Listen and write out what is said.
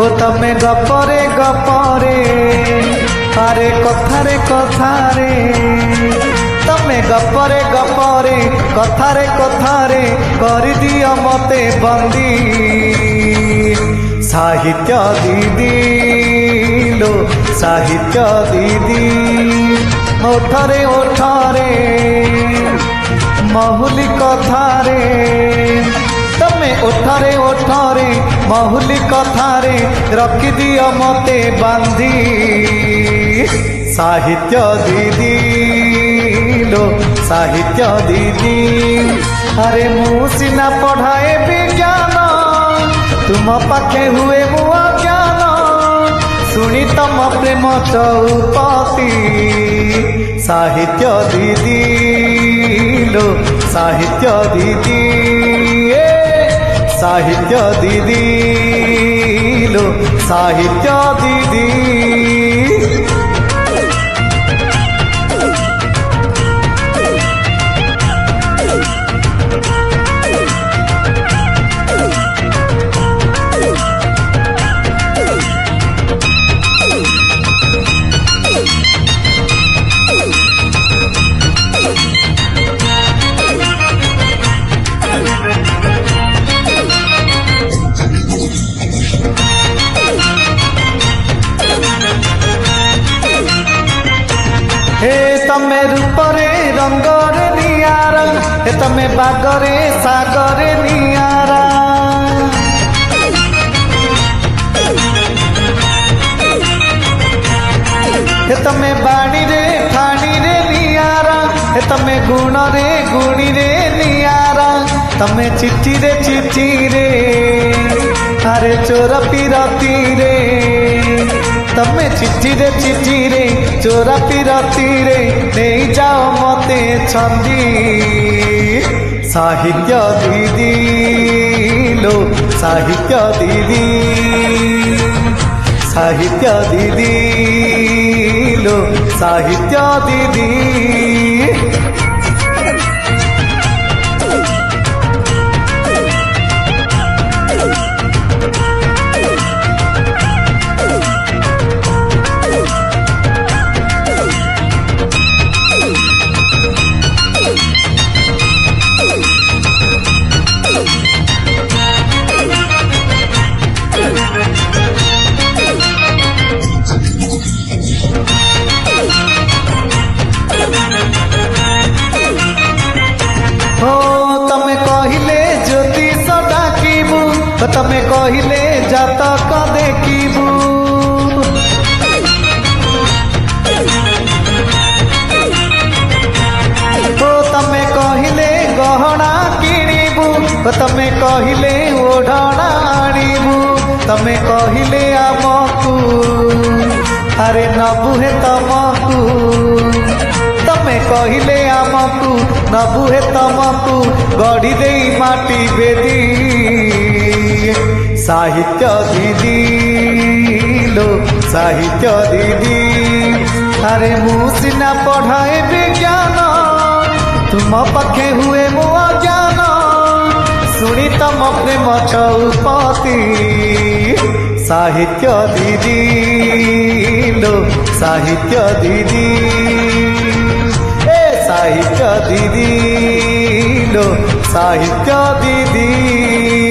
ओ तमे गपरे गपरे अरे कथारे कथारे तमे गपरे गपरे कथारे कथारे कर दिया मते बंदी साहित्य दीदी लो साहित्य दीदी ओठरे ओठरे महुली कथारे तमे ओठरे ओठरे महुली कथारे रखी दियो मते बांधी साहित्य दीदी लो साहित्य दीदी अरे मु सिना पढ़ाए विज्ञान तुम पाखे हुए मु अज्ञान सुनी तम प्रेम चौपती साहित्य दीदी लो साहित्य दीदी साहित्य दीदी लो साहित्य दीदी हे तमे रूपरे रंगरे नियारा हे तमे बागरे सागरे नियारा हे तमे बाणी रे ठाणी रे नियारा हे तमे गुण रे गुणी रे नियारा तमे चिट्ठी रे अरे चोर पीरती रे तमे चिट्ठी रे चोरा पीरती रे नहीं जाओ मते छंदी साहित्य दीदी लो साहित्य दीदी साहित्य दीदी लो साहित्य दीदी तमे कहिले जातक देखिबू तो तमे कहिले गहना किणीबू तमे कहिले ओढ़ना आनीबू तमे कहिले आमकू अरे नबुहे तमकू तमे कहिले आमकू नबुहे तमकू गढ़ी दे माटी बेदी साहित्य दीदी लो साहित्य दीदी अरे मु सिना पढ़ाए विज्ञान तुम पाखे हुए मु अज्ञान सुनी तम प्रेम चौपती साहित्य दीदी लो साहित्य दीदी साहित्य दीदी लो साहित्य दीदी।